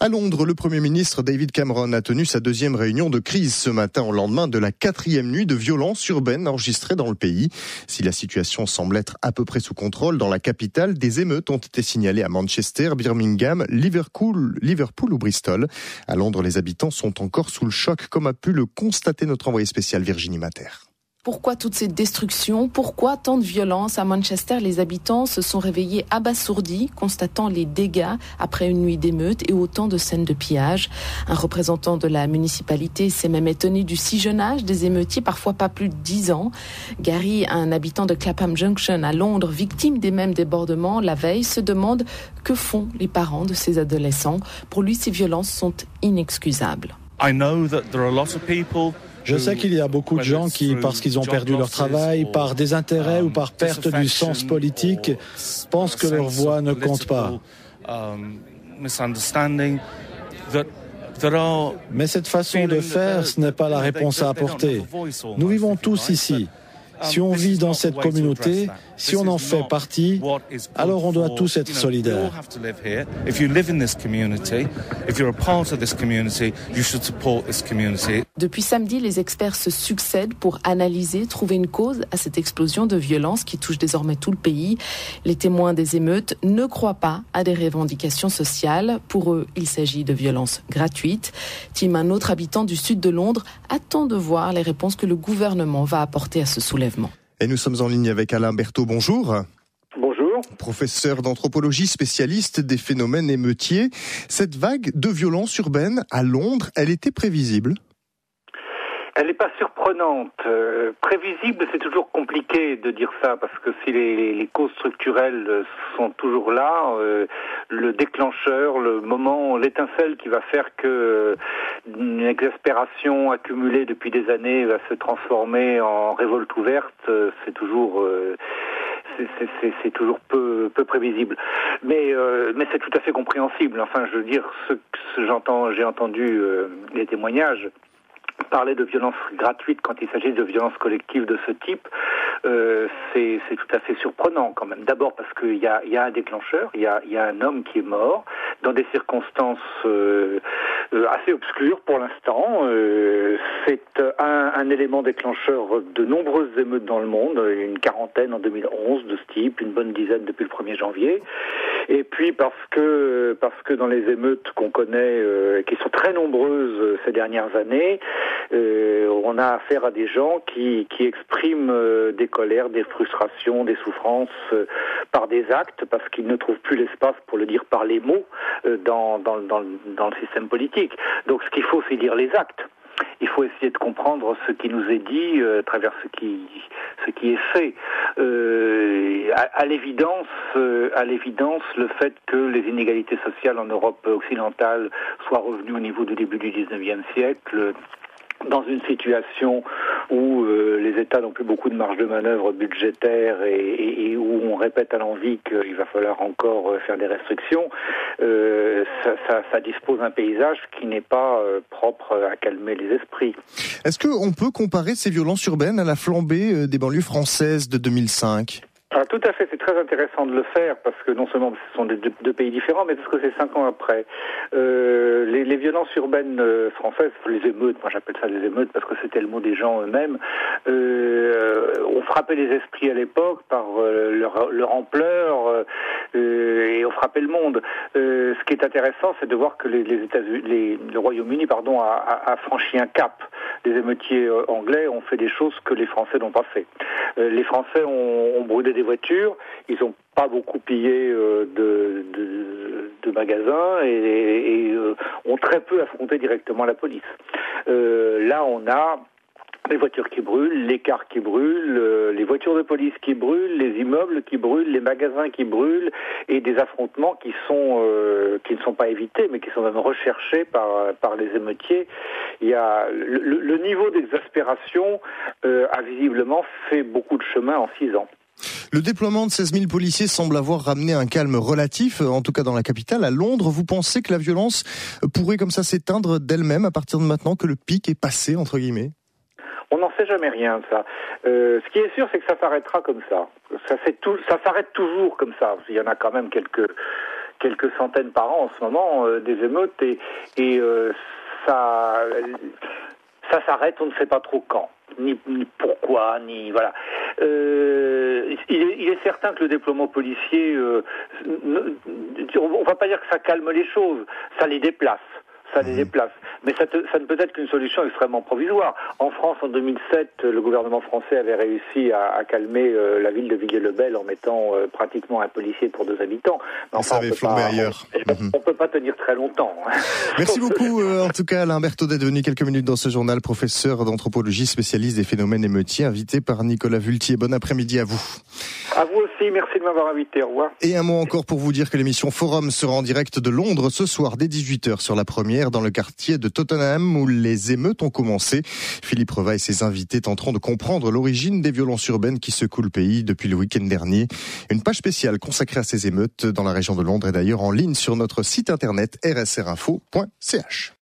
À Londres, le Premier ministre David Cameron a tenu sa deuxième réunion de crise ce matin au lendemain de la 4e nuit de violence urbaine enregistrée dans le pays. Si la situation semble être à peu près sous contrôle dans la capitale, des émeutes ont été signalées à Manchester, Birmingham, Liverpool ou Bristol. À Londres, les habitants sont encore sous le choc, comme a pu le constater notre envoyé spécial Virginie Mater. Pourquoi toute cette destruction ? Pourquoi tant de violence ? À Manchester, les habitants se sont réveillés abasourdis, constatant les dégâts après une nuit d'émeutes et autant de scènes de pillage. Un représentant de la municipalité s'est même étonné du si jeune âge des émeutiers, parfois pas plus de 10 ans. Gary, un habitant de Clapham Junction à Londres, victime des mêmes débordements la veille, se demande que font les parents de ces adolescents. Pour lui, ces violences sont inexcusables. Je sais qu'il y a beaucoup de gens qui, parce qu'ils ont perdu leur travail, par désintérêt ou par perte du sens politique, pensent que leur voix ne compte pas. Mais cette façon de faire, ce n'est pas la réponse à apporter. Nous vivons tous ici. Si on vit dans cette communauté, si on en fait partie, alors on doit tous être solidaires. Depuis samedi, les experts se succèdent pour analyser, trouver une cause à cette explosion de violence qui touche désormais tout le pays. Les témoins des émeutes ne croient pas à des revendications sociales. Pour eux, il s'agit de violences gratuites. Tim, un autre habitant du sud de Londres, attend de voir les réponses que le gouvernement va apporter à ce soulèvement. Et nous sommes en ligne avec Alain Berthaud. Bonjour. Bonjour. Professeur d'anthropologie, spécialiste des phénomènes émeutiers. Cette vague de violence urbaine à Londres, elle était prévisible ? Elle n'est pas surprenante. Prévisible, c'est toujours compliqué de dire ça, parce que si les causes structurelles sont toujours là, le déclencheur, le moment, l'étincelle qui va faire que une exaspération accumulée depuis des années va se transformer en révolte ouverte, c'est toujours... C'est toujours peu prévisible, mais c'est tout à fait compréhensible. Enfin, je veux dire, j'ai entendu les témoignages parler de violence gratuite quand il s'agit de violences collectives de ce type, c'est tout à fait surprenant quand même. D'abord parce qu'il y a un déclencheur, il y a un homme qui est mort dans des circonstances assez obscures pour l'instant. C'est un élément déclencheur de nombreuses émeutes dans le monde, une quarantaine en 2011 de ce type, une bonne dizaine depuis le 1er janvier. Et puis parce que dans les émeutes qu'on connaît, qui sont très nombreuses ces dernières années, on a affaire à des gens qui expriment des colères, des frustrations, des souffrances par des actes, parce qu'ils ne trouvent plus l'espace pour le dire par les mots dans le système politique. Donc ce qu'il faut, c'est lire les actes. Il faut essayer de comprendre ce qui nous est dit à travers ce qui est fait. À l'évidence, le fait que les inégalités sociales en Europe occidentale soient revenues au niveau du début du 19e siècle, dans une situation où les États n'ont plus beaucoup de marge de manœuvre budgétaire et où on répète à l'envi qu'il va falloir encore faire des restrictions, ça dispose d'un paysage qui n'est pas propre à calmer les esprits. Est-ce qu'on peut comparer ces violences urbaines à la flambée des banlieues françaises de 2005 ? Ah, tout à fait, c'est très intéressant de le faire parce que non seulement ce sont deux pays différents, mais parce que c'est 5 ans après. Les violences urbaines françaises, les émeutes, moi j'appelle ça des émeutes parce que c'était le mot des gens eux-mêmes, ont frappé les esprits à l'époque par leur ampleur et ont frappé le monde. Ce qui est intéressant, c'est de voir que le Royaume-Uni, a franchi un cap. Les émeutiers anglais ont fait des choses que les Français n'ont pas fait. Les Français ont brûlé des voitures, ils n'ont pas beaucoup pillé de magasins et ont très peu affronté directement la police. Là, on a les voitures qui brûlent, les cars qui brûlent, les voitures de police qui brûlent, les immeubles qui brûlent, les magasins qui brûlent, et des affrontements qui ne sont pas évités, mais qui sont même recherchés par les émeutiers. Il y a le niveau d'exaspération a visiblement fait beaucoup de chemin en 6 ans. Le déploiement de 16 000 policiers semble avoir ramené un calme relatif, en tout cas dans la capitale, à Londres. Vous pensez que la violence pourrait comme ça s'éteindre d'elle-même à partir de maintenant que le pic est passé, entre guillemets ? On n'en sait jamais rien de ça. Ce qui est sûr, c'est que ça s'arrêtera comme ça. Ça s'arrête toujours comme ça. Il y en a quand même quelques quelques centaines par an en ce moment des émeutes et ça s'arrête, on ne sait pas trop quand, ni pourquoi, ni voilà. Il est certain que le déploiement policier, on va pas dire que ça calme les choses, ça les déplace. Mais ça ne peut être qu'une solution extrêmement provisoire. En France, en 2007, le gouvernement français avait réussi à calmer la ville de Villiers-le-Bel en mettant pratiquement un policier pour 2 habitants. Mais ça avait flambé ailleurs. On peut pas tenir très longtemps. Merci beaucoup, en tout cas, Alain Bertaudet, venu quelques minutes dans ce journal, professeur d'anthropologie, spécialiste des phénomènes émeutiers, invité par Nicolas Vultier. Bon après-midi à vous. À vous aussi, merci de m'avoir invité. Au revoir. Et un mot encore pour vous dire que l'émission Forum sera en direct de Londres ce soir dès 18h sur la Première, dans le quartier de Tottenham où les émeutes ont commencé. Philippe Reva et ses invités tenteront de comprendre l'origine des violences urbaines qui secouent le pays depuis le week-end dernier. Une page spéciale consacrée à ces émeutes dans la région de Londres est d'ailleurs en ligne sur notre site internet rsrinfo.ch.